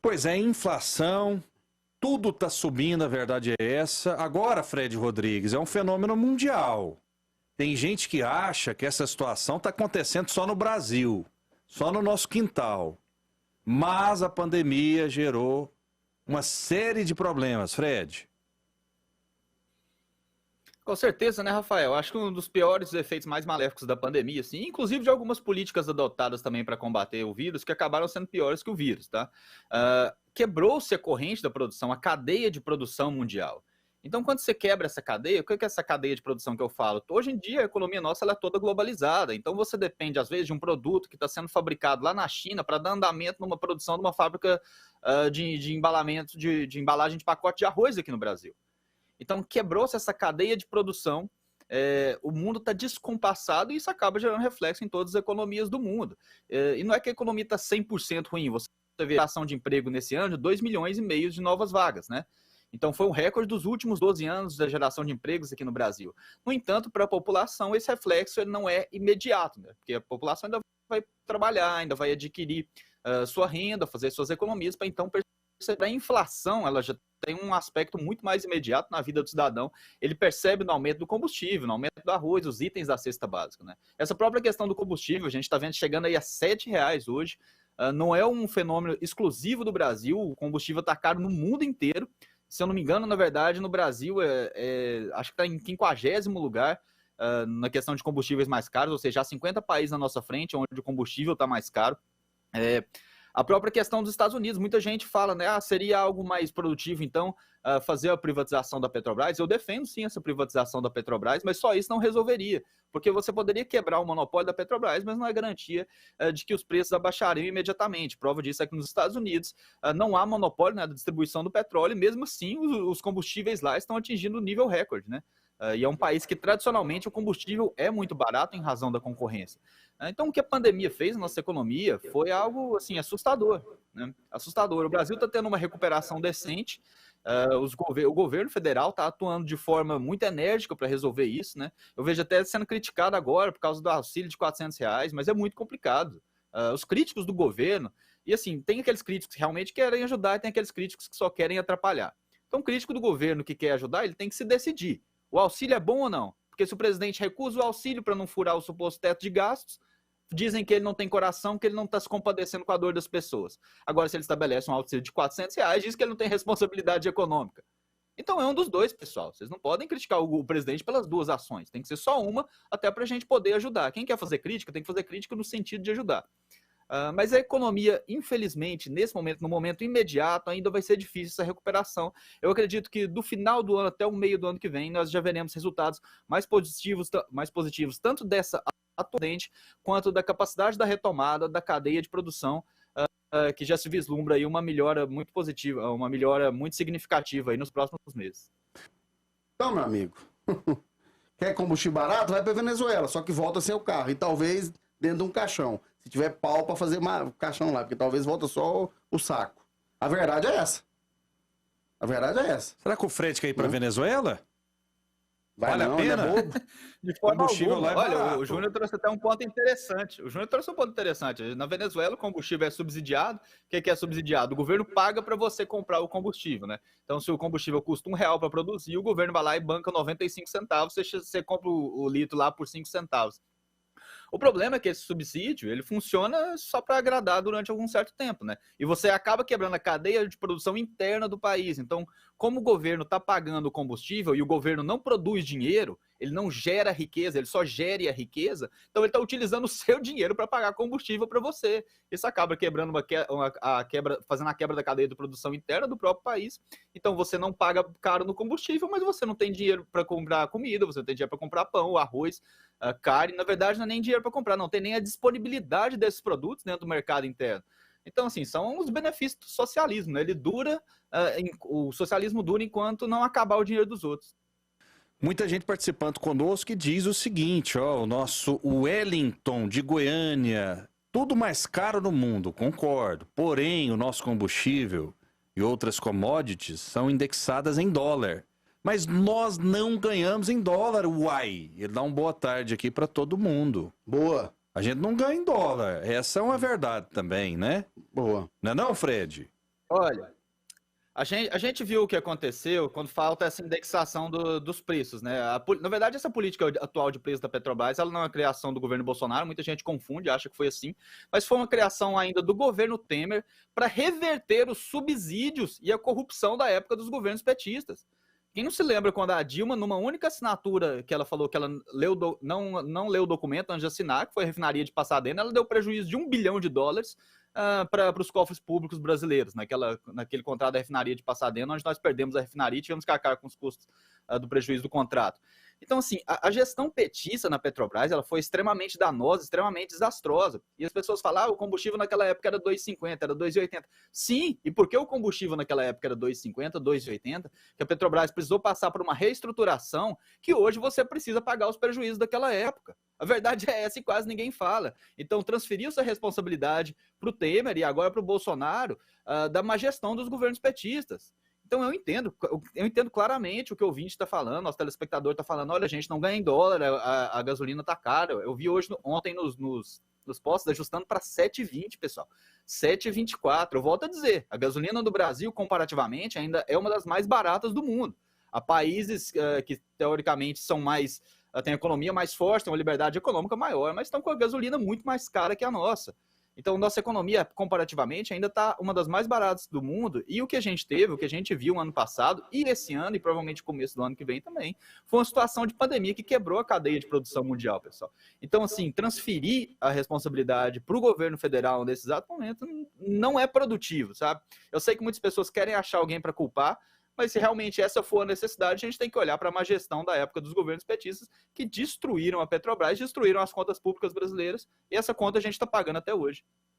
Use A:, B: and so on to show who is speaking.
A: Pois é, inflação, tudo está subindo, a verdade é essa. Agora, Fred Rodrigues, é um fenômeno mundial. Tem gente que acha que essa situação está acontecendo só no Brasil, só no nosso quintal. Mas a pandemia gerou uma série de problemas, Fred.
B: Com certeza, né, Rafael? Acho que um dos piores efeitos mais maléficos da pandemia, assim, inclusive de algumas políticas adotadas também para combater o vírus, que acabaram sendo piores que o vírus, tá? Quebrou-se a corrente da produção, a cadeia de produção mundial. Então, quando você quebra essa cadeia, o que é essa cadeia de produção que eu falo? Hoje em dia, a economia nossa ela é toda globalizada. Então, você depende, às vezes, de um produto que está sendo fabricado lá na China para dar andamento numa produção de uma fábrica de embalamento, de embalagem de pacote de arroz aqui no Brasil. Então, quebrou-se essa cadeia de produção, o mundo está descompassado e isso acaba gerando reflexo em todas as economias do mundo. E não é que a economia está 100% ruim, você vê a geração de emprego nesse ano de 2,5 milhões de novas vagas, né? Então, foi um recorde dos últimos 12 anos da geração de empregos aqui no Brasil. No entanto, para a população, esse reflexo ele não é imediato, né? Porque a população ainda vai trabalhar, ainda vai adquirir sua renda, fazer suas economias, para então perceber a inflação, ela já tem um aspecto muito mais imediato na vida do cidadão. Ele percebe no aumento do combustível, no aumento do arroz, os itens da cesta básica, né? Essa própria questão do combustível, a gente está vendo chegando aí a R$7 hoje, não é um fenômeno exclusivo do Brasil, o combustível está caro no mundo inteiro. Se eu não me engano, na verdade, no Brasil, acho que está em 50º lugar na questão de combustíveis mais caros, ou seja, há 50 países na nossa frente onde o combustível está mais caro. A própria questão dos Estados Unidos, muita gente fala, né, seria algo mais produtivo, então, fazer a privatização da Petrobras. Eu defendo, sim, essa privatização da Petrobras, mas só isso não resolveria, porque você poderia quebrar o monopólio da Petrobras, mas não é garantia de que os preços abaixariam imediatamente. Prova disso é que nos Estados Unidos não há monopólio, né, da distribuição do petróleo, e mesmo assim os combustíveis lá estão atingindo o nível recorde, né? E é um país que, tradicionalmente, o combustível é muito barato em razão da concorrência. Então, o que a pandemia fez na nossa economia foi algo, assim, assustador, né? Assustador. O Brasil está tendo uma recuperação decente, o governo federal está atuando de forma muito enérgica para resolver isso, né? Eu vejo até sendo criticado agora por causa do auxílio de R$400, mas é muito complicado. Os críticos do governo, e assim, tem aqueles críticos que realmente querem ajudar e tem aqueles críticos que só querem atrapalhar. Então, o crítico do governo que quer ajudar, ele tem que se decidir. O auxílio é bom ou não? Porque se o presidente recusa o auxílio para não furar o suposto teto de gastos, dizem que ele não tem coração, que ele não está se compadecendo com a dor das pessoas. Agora, se ele estabelece um auxílio de R$400, diz que ele não tem responsabilidade econômica. Então é um dos dois, pessoal. Vocês não podem criticar o presidente pelas duas ações. Tem que ser só uma, até para a gente poder ajudar. Quem quer fazer crítica, tem que fazer crítica no sentido de ajudar. Mas a economia, infelizmente, nesse momento, no momento imediato, ainda vai ser difícil essa recuperação. Eu acredito que do final do ano até o meio do ano que vem, nós já veremos resultados mais positivos tanto dessa atuante, quanto da capacidade da retomada da cadeia de produção, que já se vislumbra aí uma melhora muito positiva, uma melhora muito significativa aí nos próximos meses.
C: Então, meu amigo, quer combustível barato? Vai para Venezuela, só que volta sem o carro e talvez dentro de um caixão. Se tiver pau para fazer o caixão lá, porque talvez volta só o saco. A verdade é essa. A verdade é essa.
A: Será que o Fred quer ir para Venezuela?
C: Vale a pena?
B: De forma alguma.
A: Olha,
B: o Júnior trouxe até um ponto interessante. Na Venezuela, o combustível é subsidiado. O que é subsidiado? O governo paga para você comprar o combustível, né? Então, se o combustível custa R$1 para produzir, o governo vai lá e banca 95 centavos, você compra o litro lá por 5 centavos. O problema é que esse subsídio, ele funciona só para agradar durante algum certo tempo, né? E você acaba quebrando a cadeia de produção interna do país. Então, como o governo está pagando o combustível e o governo não produz dinheiro, ele não gera riqueza, ele só gere a riqueza, então ele está utilizando o seu dinheiro para pagar combustível para você. Isso acaba quebrando fazendo a quebra da cadeia de produção interna do próprio país. Então você não paga caro no combustível, mas você não tem dinheiro para comprar comida, você não tem dinheiro para comprar pão, arroz, carne. Na verdade, não é nem dinheiro para comprar, não tem nem a disponibilidade desses produtos dentro do mercado interno. Então, assim, são os benefícios do socialismo, né? Ele dura, o socialismo dura enquanto não acabar o dinheiro dos outros.
A: Muita gente participando conosco que diz o seguinte, ó, o nosso Wellington de Goiânia, tudo mais caro no mundo, concordo. Porém, o nosso combustível e outras commodities são indexadas em dólar. Mas nós não ganhamos em dólar, uai. Ele dá uma boa tarde aqui para todo mundo.
C: Boa.
A: A gente não ganha em dólar. Essa é uma verdade também, né?
C: Boa.
A: Não é não, Fred?
B: Olha, a gente viu o que aconteceu quando falta essa indexação dos preços, né? Na verdade, essa política atual de preço da Petrobras, ela não é uma criação do governo Bolsonaro, muita gente confunde, acha que foi assim, mas foi uma criação ainda do governo Temer para reverter os subsídios e a corrupção da época dos governos petistas. Quem não se lembra quando a Dilma, numa única assinatura que ela falou que ela não leu o documento antes de assinar, que foi a refinaria de Pasadena, ela deu prejuízo de US$ 1 bilhão para os cofres públicos brasileiros, naquele contrato da refinaria de Pasadena, onde nós perdemos a refinaria e tivemos que arcar com os custos do prejuízo do contrato. Então, assim, a gestão petista na Petrobras, ela foi extremamente danosa, extremamente desastrosa. E as pessoas falavam, o combustível naquela época era 2,50, era 2,80. Sim, e por que o combustível naquela época era 2,50, 2,80? Que a Petrobras precisou passar por uma reestruturação que hoje você precisa pagar os prejuízos daquela época. A verdade é essa e quase ninguém fala. Então, transferiu-se a responsabilidade para o Temer e agora para o Bolsonaro da má gestão dos governos petistas. Então eu entendo claramente o que o ouvinte está falando, nosso telespectador está falando, olha, a gente não ganha em dólar, a gasolina está cara. Eu vi ontem nos postos ajustando para 7,20, pessoal. 7,24. Eu volto a dizer, a gasolina do Brasil, comparativamente, ainda é uma das mais baratas do mundo. Há países que, teoricamente, têm a economia mais forte, têm uma liberdade econômica maior, mas estão com a gasolina muito mais cara que a nossa. Então, nossa economia, comparativamente, ainda está uma das mais baratas do mundo. E o que a gente teve, o que a gente viu ano passado, e esse ano, e provavelmente começo do ano que vem também, foi uma situação de pandemia que quebrou a cadeia de produção mundial, pessoal. Então, assim, transferir a responsabilidade para o governo federal nesse exato momento não é produtivo, sabe? Eu sei que muitas pessoas querem achar alguém para culpar, mas se realmente essa for a necessidade, a gente tem que olhar para a má gestão da época dos governos petistas que destruíram a Petrobras, destruíram as contas públicas brasileiras, e essa conta a gente está pagando até hoje.